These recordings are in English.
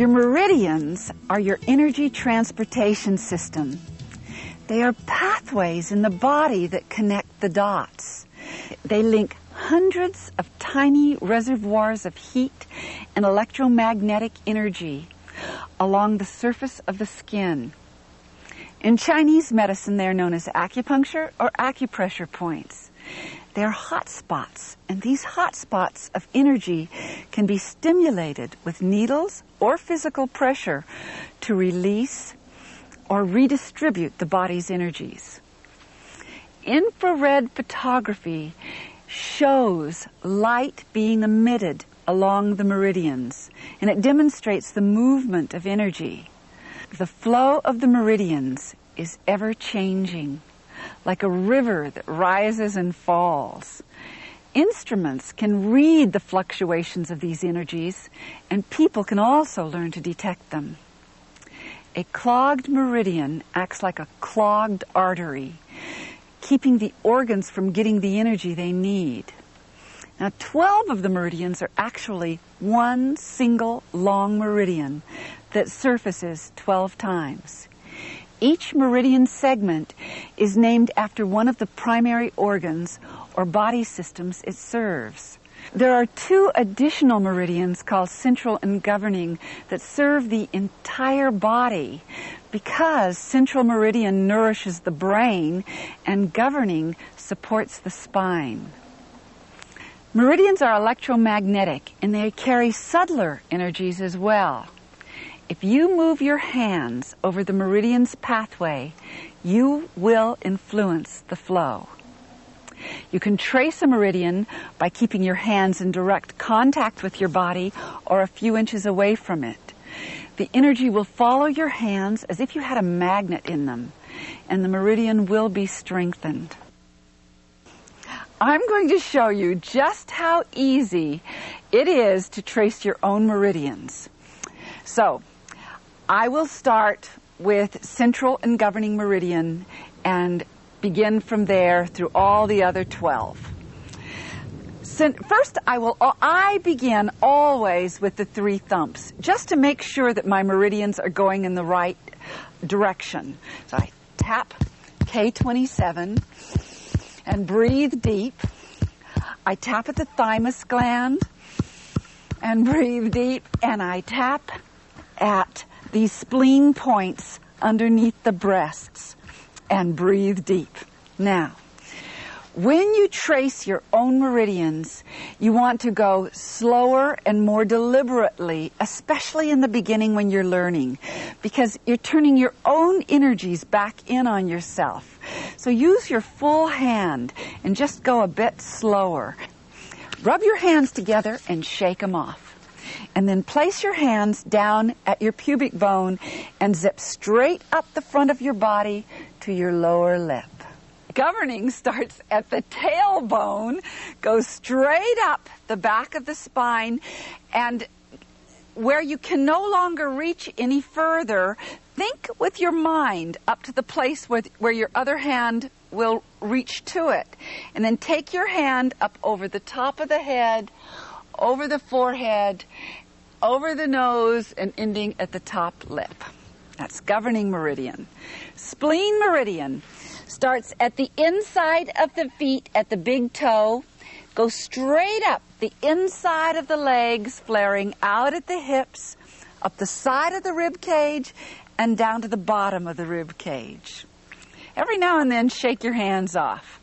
Your meridians are your energy transportation system. They are pathways in the body that connect the dots. They link hundreds of tiny reservoirs of heat and electromagnetic energy along the surface of the skin. In Chinese medicine, they are known as acupuncture or acupressure points. They are hot spots, and these hot spots of energy can be stimulated with needles or physical pressure to release or redistribute the body's energies. Infrared photography shows light being emitted along the meridians, and it demonstrates the movement of energy. The flow of the meridians is ever changing, like a river that rises and falls. Instruments can read the fluctuations of these energies, and people can also learn to detect them. A clogged meridian acts like a clogged artery, keeping the organs from getting the energy they need. Now, 12 of the meridians are actually one single long meridian that surfaces 12 times. Each meridian segment is named after one of the primary organs or body systems it serves. There are 2 additional meridians called central and governing that serve the entire body, because central meridian nourishes the brain and governing supports the spine. Meridians are electromagnetic, and they carry subtler energies as well. If you move your hands over the meridian's pathway, you will influence the flow. You can trace a meridian by keeping your hands in direct contact with your body or a few inches away from it. The energy will follow your hands as if you had a magnet in them, and the meridian will be strengthened. I'm going to show you just how easy it is to trace your own meridians. So, I will start with central and governing meridian and begin from there through all the other 12. First, I begin always with the 3 thumps, just to make sure that my meridians are going in the right direction. So I tap K27 and breathe deep. I tap at the thymus gland and breathe deep, and I tap at these spleen points underneath the breasts and breathe deep. Now, when you trace your own meridians, you want to go slower and more deliberately, especially in the beginning when you're learning, because you're turning your own energies back in on yourself. So use your full hand and just go a bit slower. Rub your hands together and shake them off. And then place your hands down at your pubic bone and zip straight up the front of your body to your lower lip. Governing starts at the tailbone, goes straight up the back of the spine, and where you can no longer reach any further, think with your mind up to the place where your other hand will reach to it. And then take your hand up over the top of the head, over the forehead, over the nose, and ending at the top lip. That's governing meridian. Spleen meridian starts at the inside of the feet at the big toe, goes straight up the inside of the legs, flaring out at the hips, up the side of the rib cage, and down to the bottom of the rib cage. Every now and then, shake your hands off.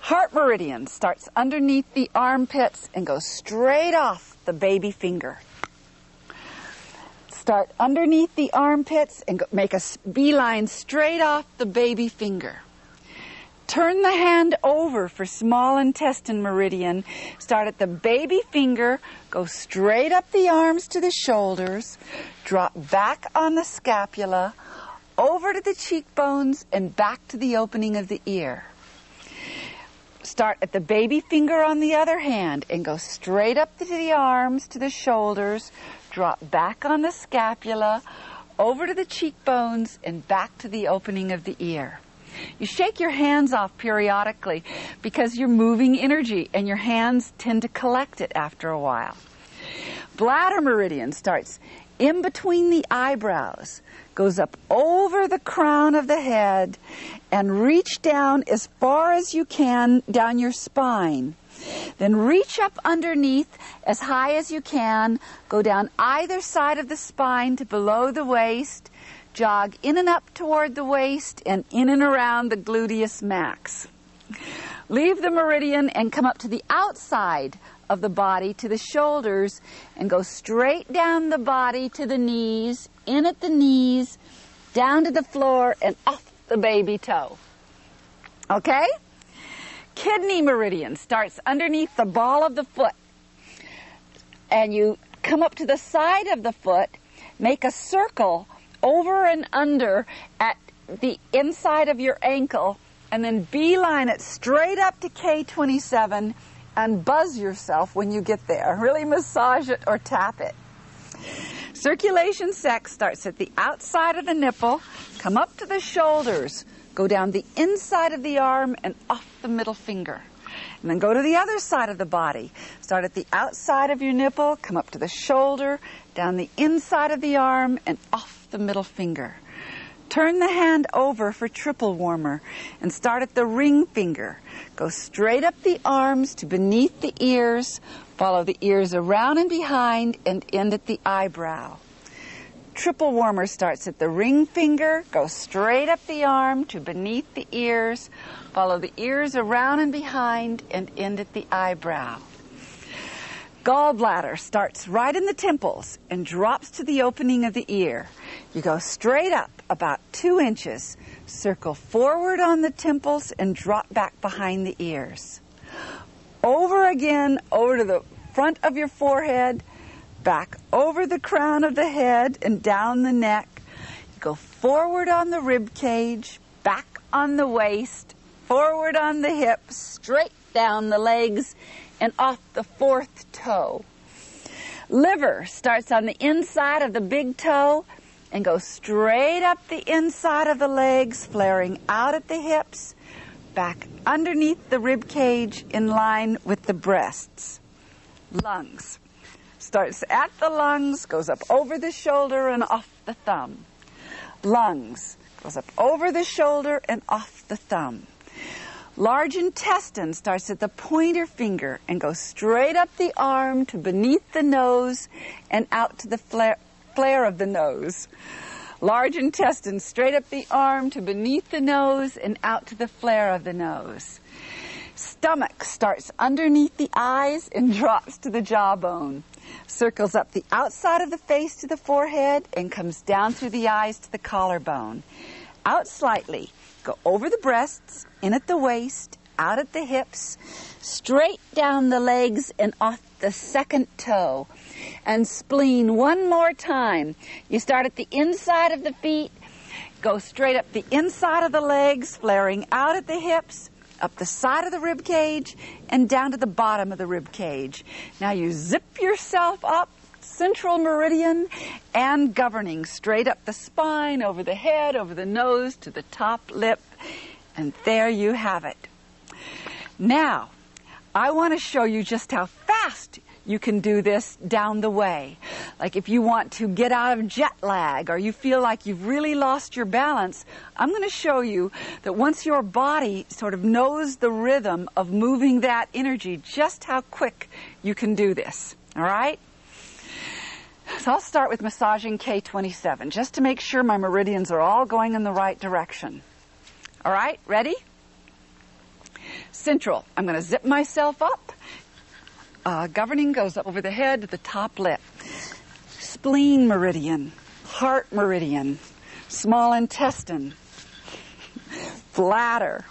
Heart meridian starts underneath the armpits and goes straight off the baby finger. Start underneath the armpits and make a beeline straight off the baby finger. Turn the hand over for small intestine meridian. Start at the baby finger, go straight up the arms to the shoulders, drop back on the scapula, over to the cheekbones, and back to the opening of the ear. Start at the baby finger on the other hand and go straight up to the arms, to the shoulders, drop back on the scapula, over to the cheekbones, and back to the opening of the ear. You shake your hands off periodically because you're moving energy and your hands tend to collect it after a while. Bladder meridian starts in between the eyebrows, goes up over the crown of the head, and reach down as far as you can down your spine. Then reach up underneath as high as you can, go down either side of the spine to below the waist, jog in and up toward the waist and in and around the gluteus max. Leave the meridian and come up to the outside of the body to the shoulders and go straight down the body to the knees, in at the knees, down to the floor and off the baby toe. Okay? Kidney meridian starts underneath the ball of the foot, and you come up to the side of the foot, make a circle over and under at the inside of your ankle, and then beeline it straight up to K27 and buzz yourself when you get there. Really massage it or tap it. Circulation sex starts at the outside of the nipple, come up to the shoulders, go down the inside of the arm and off the middle finger. And then go to the other side of the body. Start at the outside of your nipple, come up to the shoulder, down the inside of the arm and off the middle finger. Turn the hand over for triple warmer and start at the ring finger. Go straight up the arms to beneath the ears, follow the ears around and behind and end at the eyebrow. Triple warmer starts at the ring finger, go straight up the arm to beneath the ears, follow the ears around and behind and end at the eyebrow. Gallbladder starts right in the temples and drops to the opening of the ear. You go straight up about 2 inches, circle forward on the temples and drop back behind the ears. Over again, over to the front of your forehead, back over the crown of the head and down the neck. You go forward on the rib cage, back on the waist, forward on the hips, straight down the legs, and off the 4th toe. Liver starts on the inside of the big toe and goes straight up the inside of the legs, flaring out at the hips, back underneath the rib cage in line with the breasts. Lungs starts at the lungs, goes up over the shoulder and off the thumb. Lungs goes up over the shoulder and off the thumb. Large intestine starts at the pointer finger and goes straight up the arm to beneath the nose and out to the flare of the nose. Large intestine straight up the arm to beneath the nose and out to the flare of the nose. Stomach starts underneath the eyes and drops to the jawbone. Circles up the outside of the face to the forehead and comes down through the eyes to the collarbone. Out slightly. Go over the breasts, in at the waist, out at the hips, straight down the legs and off the 2nd toe. And spleen one more time. You start at the inside of the feet, go straight up the inside of the legs, flaring out at the hips, up the side of the rib cage, and down to the bottom of the rib cage. Now you zip yourself up, central meridian, and governing straight up the spine, over the head, over the nose, to the top lip, and there you have it. Now, I want to show you just how fast you can do this down the way. Like if you want to get out of jet lag or you feel like you've really lost your balance, I'm going to show you that once your body sort of knows the rhythm of moving that energy, just how quick you can do this. All right? So I'll start with massaging K27 just to make sure my meridians are all going in the right direction. All right? Ready? Central. I'm going to zip myself up. Governing goes up over the head to the top lip. Spleen meridian, heart meridian, small intestine, bladder,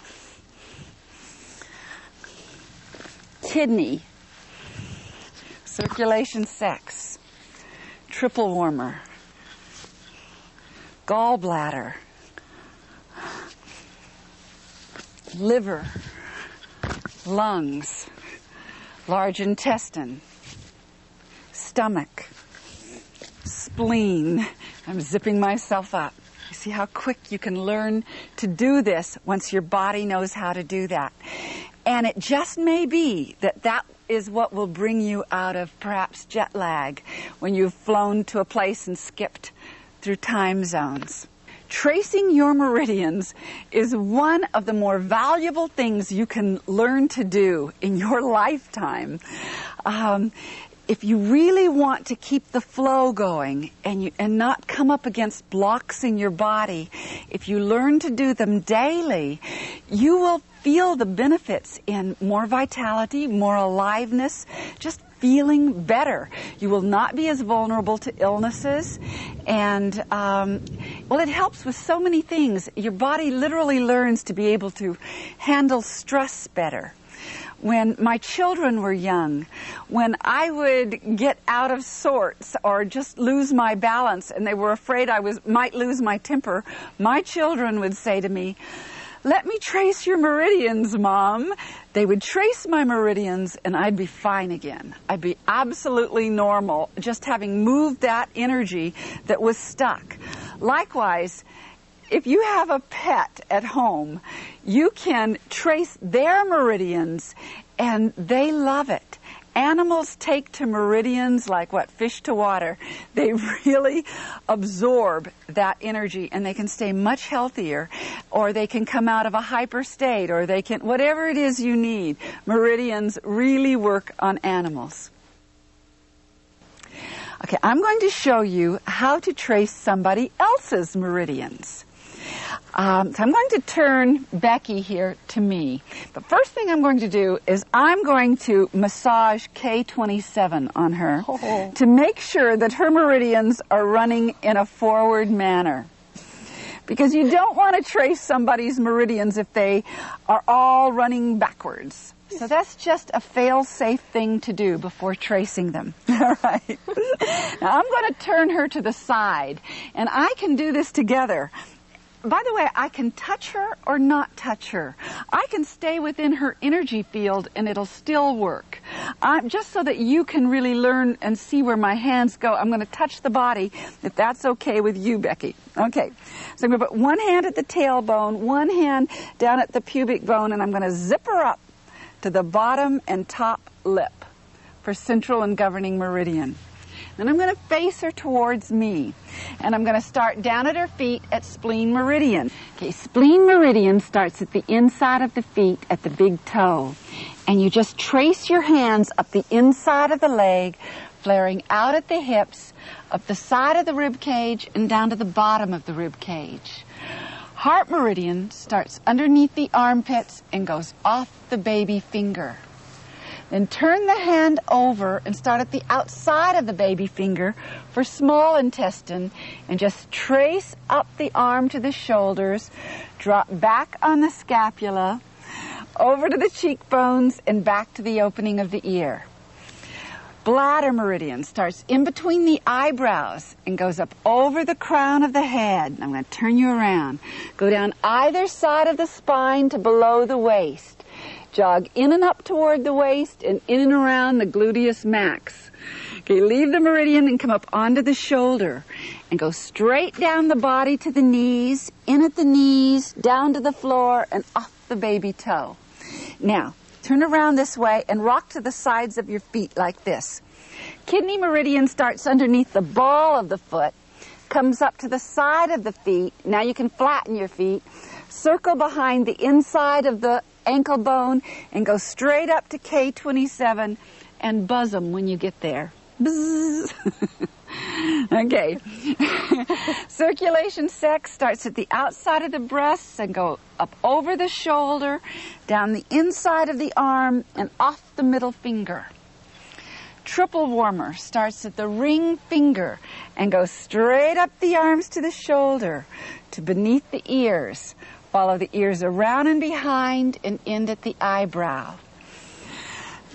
kidney, circulation sex, triple warmer, gallbladder, liver, lungs, large intestine, stomach, spleen. I'm zipping myself up. You see how quick you can learn to do this once your body knows how to do that. And it just may be that that is what will bring you out of perhaps jet lag when you've flown to a place and skipped through time zones. Tracing your meridians is one of the more valuable things you can learn to do in your lifetime. If you really want to keep the flow going and not come up against blocks in your body, if you learn to do them daily, you will feel the benefits in more vitality, more aliveness, just feeling better. You will not be as vulnerable to illnesses. And, well, it helps with so many things. Your body literally learns to be able to handle stress better. When my children were young, when I would get out of sorts or just lose my balance and they were afraid I might lose my temper, my children would say to me, "Let me trace your meridians, Mom." They would trace my meridians and I'd be fine again. I'd be absolutely normal, just having moved that energy that was stuck. Likewise, if you have a pet at home, you can trace their meridians and they love it. Animals take to meridians like fish to water. They really absorb that energy and they can stay much healthier, or they can come out of a hyper state, or they can, whatever it is you need. Meridians really work on animals. Okay, I'm going to show you how to trace somebody else's meridians. So I'm going to turn Becky here to me. The first thing I'm going to do is I'm going to massage K27 on her to make sure that her meridians are running in a forward manner. Because you don't want to trace somebody's meridians if they are all running backwards. So that's just a fail-safe thing to do before tracing them. All right. Now I'm going to turn her to the side, and I can do this together. By the way, I can touch her or not touch her. I can stay within her energy field and it'll still work. Just so that you can really learn and see where my hands go, I'm going to touch the body, if that's okay with you, Becky. Okay, so I'm going to put one hand at the tailbone, one hand down at the pubic bone, and I'm going to zip her up to the bottom and top lip for central and governing meridian. Then I'm going to face her towards me. And I'm going to start down at her feet at spleen meridian. Okay, spleen meridian starts at the inside of the feet at the big toe. And you just trace your hands up the inside of the leg, flaring out at the hips, up the side of the rib cage, and down to the bottom of the rib cage. Heart meridian starts underneath the armpits and goes off the baby finger. Then turn the hand over and start at the outside of the baby finger for small intestine and just trace up the arm to the shoulders, drop back on the scapula, over to the cheekbones and back to the opening of the ear. Bladder meridian starts in between the eyebrows and goes up over the crown of the head. I'm going to turn you around. Go down either side of the spine to below the waist. Jog in and up toward the waist and in and around the gluteus max. Okay, leave the meridian and come up onto the shoulder and go straight down the body to the knees, in at the knees, down to the floor, and off the baby toe. Now, turn around this way and rock to the sides of your feet like this. Kidney meridian starts underneath the ball of the foot, comes up to the side of the feet. Now you can flatten your feet. Circle behind the inside of the ankle bone and go straight up to K27 and buzz them when you get there. Buzz. Okay. Circulation sex starts at the outside of the breasts and go up over the shoulder, down the inside of the arm, and off the middle finger. Triple warmer starts at the ring finger and goes straight up the arms to the shoulder to beneath the ears. Follow the ears around and behind and end at the eyebrow.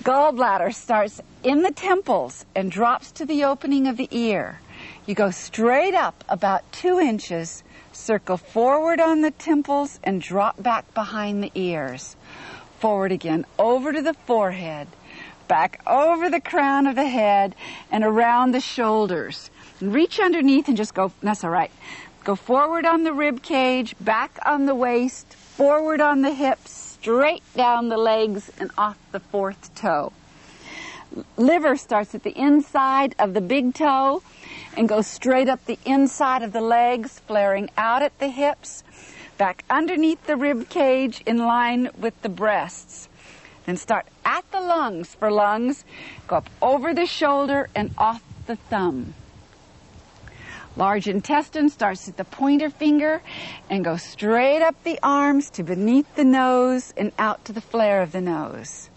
Gallbladder starts in the temples and drops to the opening of the ear. You go straight up about 2 inches, circle forward on the temples and drop back behind the ears. Forward again, over to the forehead, back over the crown of the head and around the shoulders. And reach underneath and just go, that's all right. Go forward on the rib cage, back on the waist, forward on the hips, straight down the legs and off the fourth toe. Liver starts at the inside of the big toe and goes straight up the inside of the legs, flaring out at the hips, back underneath the rib cage in line with the breasts. Then start at the lungs for lungs, go up over the shoulder and off the thumb. Large intestine starts at the pointer finger and goes straight up the arms to beneath the nose and out to the flare of the nose.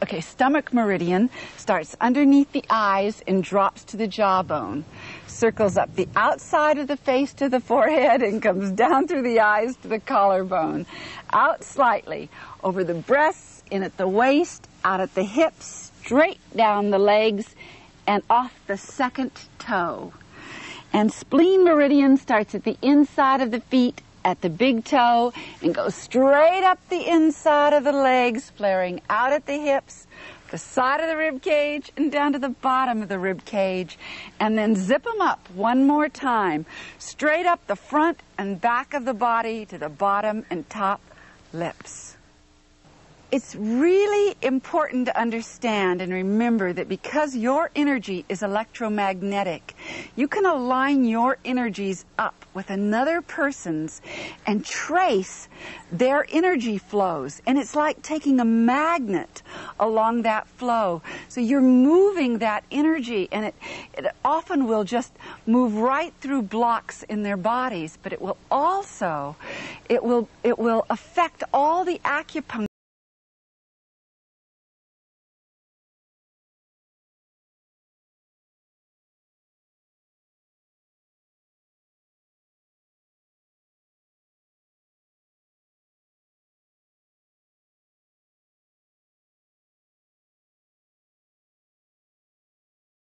Okay, stomach meridian starts underneath the eyes and drops to the jawbone, circles up the outside of the face to the forehead and comes down through the eyes to the collarbone, out slightly, over the breasts, in at the waist, out at the hips, straight down the legs, and off the second toe. And spleen meridian starts at the inside of the feet, at the big toe, and goes straight up the inside of the legs, flaring out at the hips, the side of the rib cage, and down to the bottom of the rib cage. And then zip them up one more time, straight up the front and back of the body to the bottom and top lips. It's really important to understand and remember that because your energy is electromagnetic, you can align your energies up with another person's and trace their energy flows. And it's like taking a magnet along that flow. So you're moving that energy, and it often will just move right through blocks in their bodies, but it will also, it will affect all the acupuncture